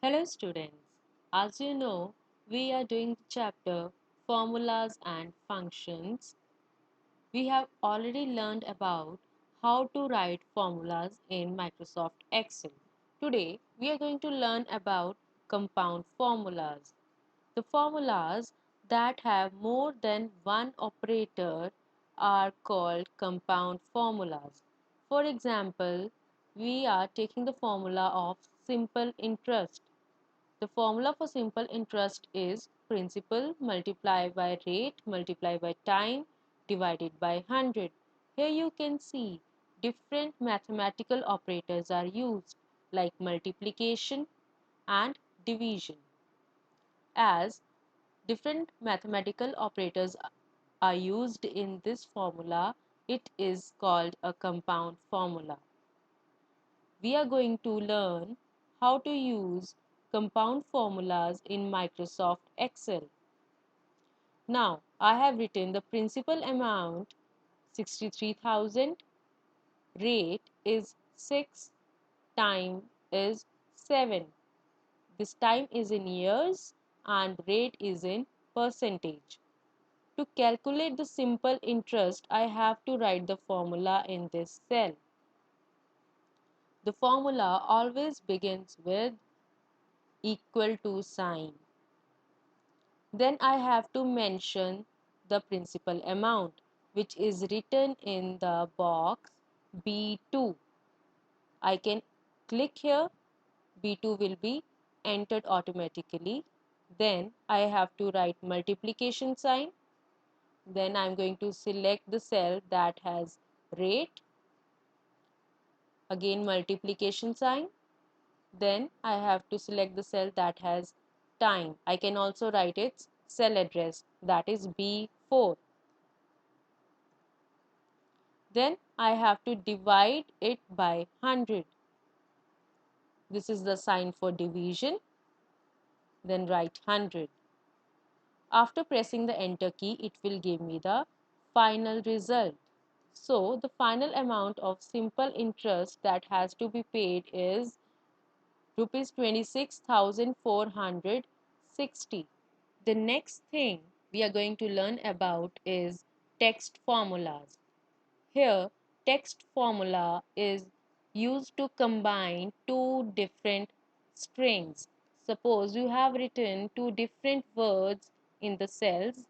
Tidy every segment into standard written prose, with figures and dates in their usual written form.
Hello students, as you know, we are doing the chapter Formulas and Functions. We have already learned about how to write formulas in Microsoft Excel. Today, we are going to learn about compound formulas. The formulas that have more than one operator are called compound formulas. For example, we are taking the formula of simple interest. The formula for simple interest is principal multiplied by rate multiplied by time divided by 100. Here you can see different mathematical operators are used like multiplication and division. As different mathematical operators are used in this formula, it is called a compound formula. We are going to learn how to use compound formulas in Microsoft Excel. Now, I have written the principal amount 63,000, rate is 6, time is 7. This time is in years and rate is in percentage. To calculate the simple interest, I have to write the formula in this cell. The formula always begins with equal to sign. Then I have to mention the principal amount, which is written in the box B2. I can click here, B2 will be entered automatically. Then I have to write multiplication sign. Then I'm going to select the cell that has rate, again multiplication sign. Then I have to select the cell that has time. I can also write its cell address, that is B4. Then I have to divide it by 100. This is the sign for division. Then write 100. After pressing the enter key, it will give me the final result. So the final amount of simple interest that has to be paid is rupees 26,460. The next thing we are going to learn about is text formulas. Here, text formula is used to combine two different strings. Suppose you have written two different words in the cells,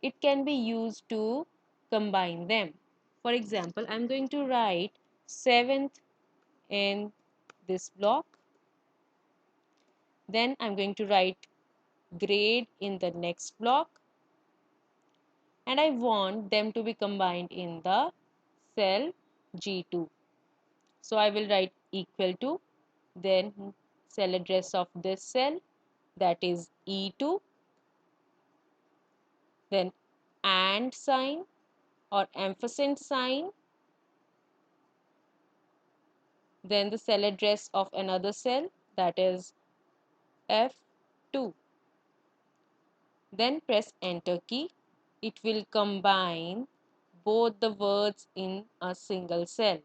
it can be used to combine them. For example, I'm going to write 7th in this block. Then I'm going to write grade in the next block. And I want them to be combined in the cell G2. So I will write equal to, then cell address of this cell, that is E2, then and sign or ampersand sign, then the cell address of another cell, that is F2. Then press enter key. It will combine both the words in a single cell.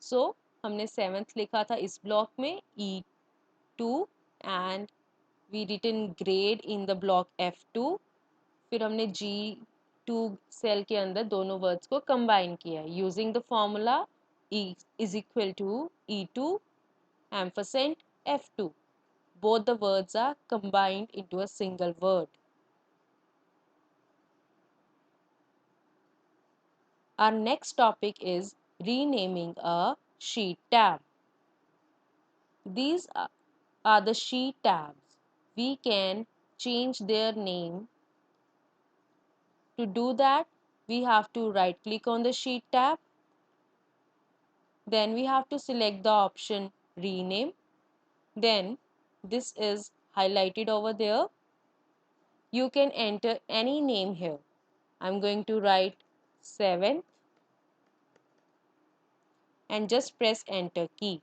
So हमने 7th लिखा था इस block में E2 and we written grade in the block F2. फिर हमने G2 cell के अंदर दोनों वर्ड्स को कंबाइन किया using the formula E is equal to E2 ampersand F2. Both the words are combined into a single word. Our next topic is renaming a sheet tab. These are the sheet tabs. We can change their name. To do that, we have to right click on the sheet tab. Then we have to select the option rename. Then this is highlighted over there. You can enter any name here. I'm going to write 7th and just press enter key.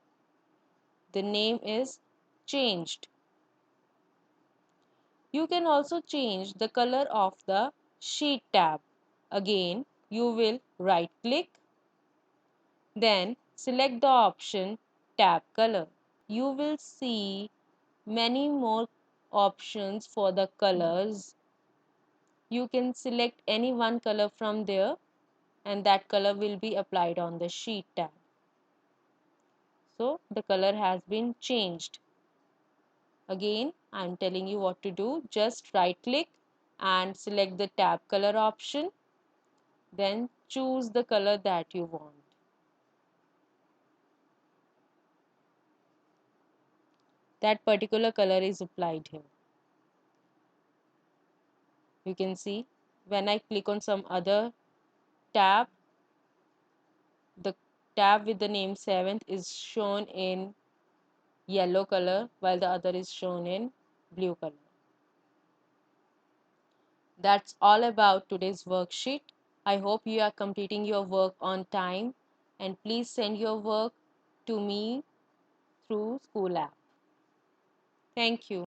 The name is changed. You can also change the color of the sheet tab. Again, you will right click, then Select the option Tab Color. You will see many more options for the colors. You can select any one color from there and that color will be applied on the sheet tab. So the color has been changed. Again, I am telling you what to do. Just right click and select the tab color option. Then choose the color that you want. That particular color is applied here. You can see when I click on some other tab, the tab with the name 7th is shown in yellow color while the other is shown in blue color. That's all about today's worksheet. I hope you are completing your work on time and please send your work to me through School app. Thank you.